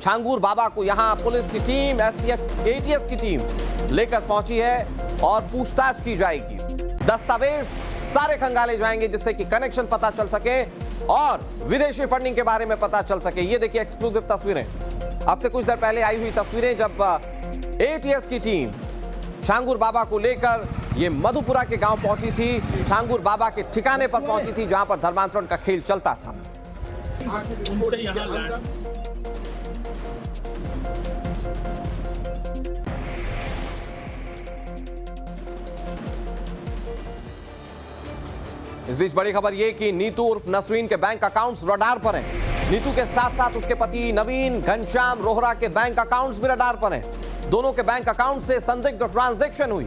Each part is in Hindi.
छांगुर बाबा को यहां पुलिस की टीम, एसटीएफ एटीएस की टीम लेकर पहुंची है और पूछताछ की जाएगी। दस्तावेज सारे खंगाले जाएंगे जिससे कि कनेक्शन पता चल सके और विदेशी फंडिंग के बारे में पता चल सके। ये देखिए एक्सक्लूसिव तस्वीरें, अब से कुछ देर पहले आई हुई तस्वीरें जब एटीएस की टीम छांगुर बाबा को लेकर ये मधुपुरा के गांव पहुंची थी, छांगुर बाबा के ठिकाने पर पहुंची थी जहां पर धर्मांतरण का खेल चलता था। इस बीच बड़ी खबर यह कि नीतू उर्फ नसरीन के बैंक अकाउंट्स रडार पर हैं। नीतू के साथ साथ उसके पति नवीन घनश्याम रोहरा के बैंक अकाउंट्स भी रडार पर हैं। दोनों के बैंक अकाउंट से संदिग्ध ट्रांजैक्शन हुई।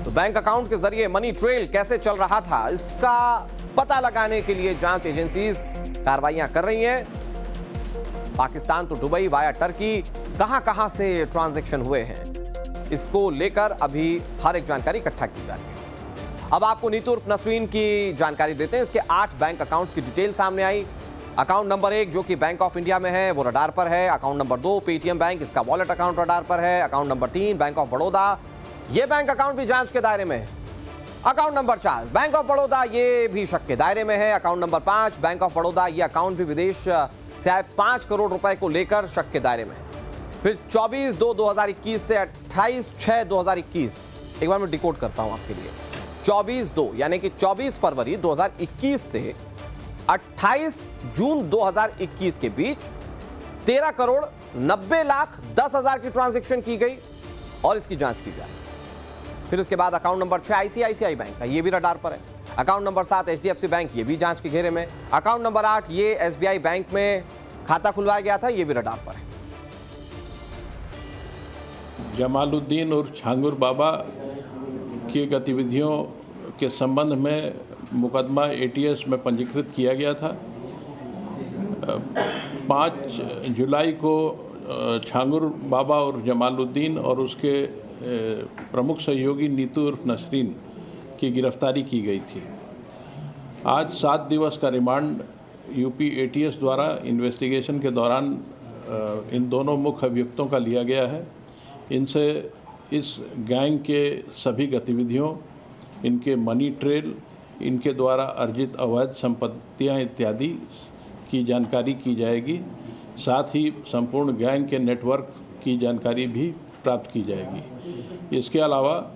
तो बैंक अकाउंट के जरिए मनी ट्रेल कैसे चल रहा था, इसका पता लगाने के लिए जांच एजेंसीज कार्रवाइयां कर रही हैं। पाकिस्तान तो दुबई वाया टर्की कहां से ट्रांजैक्शन हुए हैं, इसको लेकर अभी हर एक जानकारी इकट्ठा की जा रही है। अब आपको नीतू उर्फ नसरीन की जानकारी देते हैं। इसके 8 बैंक अकाउंट्स की डिटेल सामने आई। अकाउंट नंबर 1 जो कि बैंक ऑफ इंडिया में है वो रडार पर है। अकाउंट नंबर 2 पेटीएम बैंक, इसका वॉलेट अकाउंट रडार पर है। Account number 3 bank of Baroda, ये बैंक अकाउंट भी जांच के दायरे में है। Account number 4 bank of Baroda, ये भी शक के दायरे में है। Account number 5 bank of Baroda, ये अकाउंट भी विदेश से आए 5 करोड़ रुपए को लेकर शक के दायरे में है। फिर 24/2/2021 से 28/6/2021, एक बार मैं डिकोड करता हूं आपके लिए। 24/2 यानी कि 24 फरवरी 2021 से 28 जून 2021 के बीच 13,90,10,000 की ट्रांजैक्शन की गई और इसकी जांच की जाए। फिर उसके बाद अकाउंट नंबर 6 आईसीआईसीआई बैंक का, ये भी रडार पर है। अकाउंट नंबर 7 एचडीएफसी बैंक, ये भी जांच के घेरे में। अकाउंट नंबर 8 ये एसबीआई बैंक में खाता खुलवाया गया था, ये भी रडार पर है। जमालुद्दीन और छांगुर बाबा की गतिविधियों के संबंध में मुकदमा एटीएस में पंजीकृत किया गया था। 5 जुलाई को छांगुर बाबा और जमालुद्दीन और उसके प्रमुख सहयोगी नीतू उर्फ नसरीन की गिरफ्तारी की गई थी। आज 7 दिवस का रिमांड यूपी एटीएस द्वारा इन्वेस्टिगेशन के दौरान इन दोनों मुख्य अभियुक्तों का लिया गया है। इनसे इस गैंग के सभी गतिविधियों, इनके मनी ट्रेल, इनके द्वारा अर्जित अवैध संपत्तियां इत्यादि की जानकारी की जाएगी। साथ ही संपूर्ण गैंग के नेटवर्क की जानकारी भी प्राप्त की जाएगी। इसके अलावा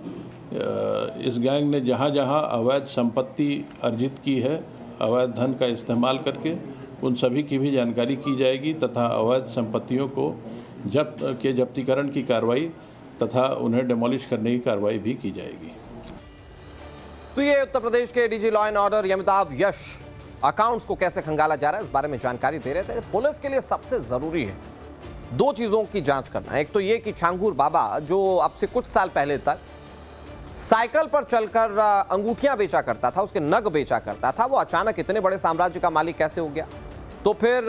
इस गैंग ने जहां जहां अवैध संपत्ति अर्जित की है, अवैध धन का इस्तेमाल करके, उन सभी की भी जानकारी की जाएगी तथा अवैध संपत्तियों को जब्तीकरण की कार्रवाई तथा उन्हें डिमोलिश करने की कार्रवाई भी की जाएगी। तो ये उत्तर प्रदेश के DG law and order Amitabh Yash accounts को कैसे खंगाला जा रहा है इस बारे में जानकारी दे रहे थे। पुलिस के लिए सबसे जरूरी है 2 चीजों की जांच करना। एक तो ये कि छांगुर बाबा जो अब से कुछ साल पहले तक साइकिल पर चलकर अंगूठियां बेचा करता था, उसके नग बेचा करता था, वो अचानक इतने बड़े साम्राज्य का मालिक कैसे हो गया। तो फिर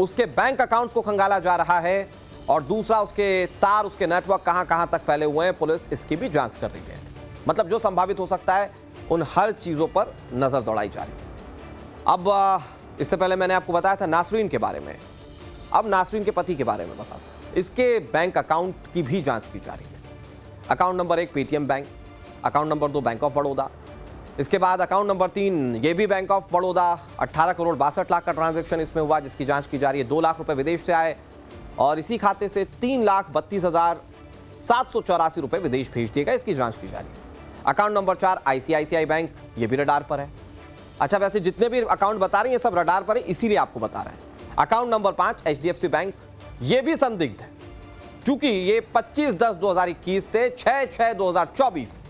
उसके बैंक अकाउंट्स को खंगाला जा रहा है और दूसरा उसके तार, उसके नेटवर्क कहां कहां तक फैले हुए हैं, पुलिस इसकी भी जांच कर रही है। मतलब जो संभावित हो सकता है उन हर चीजों पर नजर दौड़ाई जा रही है। अब इससे पहले मैंने आपको बताया था नासरीन के बारे में, अब नासरीन के पति के बारे में बता दूं। इसके बैंक अकाउंट की भी जांच की जा रही है। Account number 1 Paytm bank, account number 2 bank of Baroda, इसके बाद अकाउंट नंबर 3 ये भी बैंक ऑफ बड़ौदा, 18,62,00,000 का ट्रांजैक्शन इसमें हुआ जिसकी जांच की जा रही है। 2 लाख रुपए विदेश से आए और इसी खाते से 3,32,784 रुपए विदेश भेज दिए गए, इसकी जांच की जा रही है। अकाउंट नंबर 4 आईसीआईसीआई बैंक, ये भी रडार पर है। अच्छा, वैसे जितने भी अकाउंट बता रही हैं सब रडार पर है, इसीलिए आपको बता रहे हैं। अकाउंट नंबर 5 एचडीएफसी बैंक, ये भी संदिग्ध है क्योंकि ये 25/10/2021 से 6/6/2024,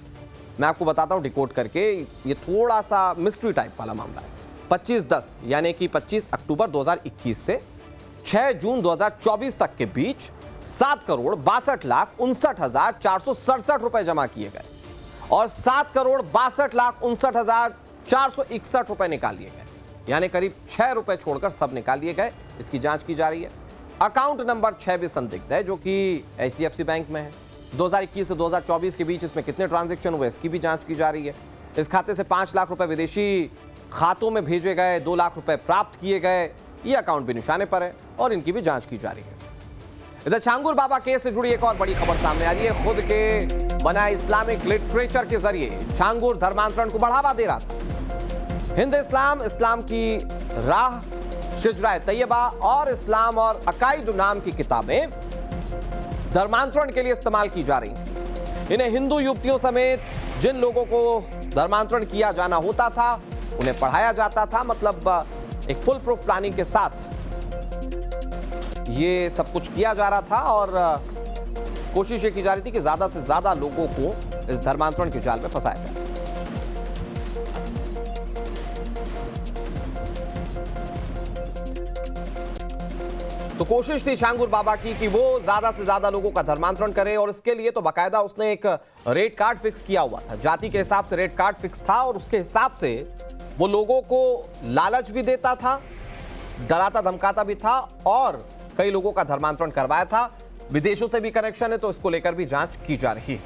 मैं आपको बताता हूं डिकोड करके, ये थोड़ा सा मिस्ट्री टाइप वाला मामला है। 25/10 यानी कि 25 अक्टूबर 2021 से 6 जून 2024 तक के बीच 7,62,59,467 रुपए जमा किए गए और 7,62,59,461 रुपए निकाल लिए गए, यानी करीब 6 रुपए छोड़कर सब निकाल लिए गए। इसकी जांच की जा रही है। अकाउंट नंबर 6 भी संदिग्ध है जो कि एचडीएफसी बैंक में है। 2021 से 2024 के बीच इसमें कितने ट्रांजैक्शन हुए इसकी भी जांच की जा रही है। इस खाते से 5 लाख रुपए विदेशी खातों में भेजे गए, 2 लाख रुपए प्राप्त किए गए, ये अकाउंट भी निशाने पर है और इनकी भी जांच की जा रही है। इधर छांगुर बाबा केस से जुड़ी एक और बड़ी खबर सामने आ रही है। खुद के बनाए इस्लामिक लिटरेचर के जरिए छांगुर धर्मांतरण को बढ़ावा दे रहा था। हिंद इस्लाम, इस्लाम की राह, शिजराए तैयबा और इस्लाम और अकाइद नाम की किताबें धर्मांतरण के लिए इस्तेमाल की जा रही थी। इन्हें हिंदू युवतियों समेत जिन लोगों को धर्मांतरण किया जाना होता था उन्हें पढ़ाया जाता था। मतलब एक फुल प्रूफ प्लानिंग के साथ ये सब कुछ किया जा रहा था और कोशिश ये की जा रही थी कि ज्यादा से ज्यादा लोगों को इस धर्मांतरण के जाल में फंसाया जाए। तो कोशिश थी छांगुर बाबा की कि वो ज्यादा से ज्यादा लोगों का धर्मांतरण करे और इसके लिए तो बाकायदा उसने एक रेट कार्ड फिक्स किया हुआ था। जाति के हिसाब से रेट कार्ड फिक्स था और उसके हिसाब से वो लोगों को लालच भी देता था, डराता धमकाता भी था और कई लोगों का धर्मांतरण करवाया था। विदेशों से भी कनेक्शन है तो इसको लेकर भी जांच की जा रही है।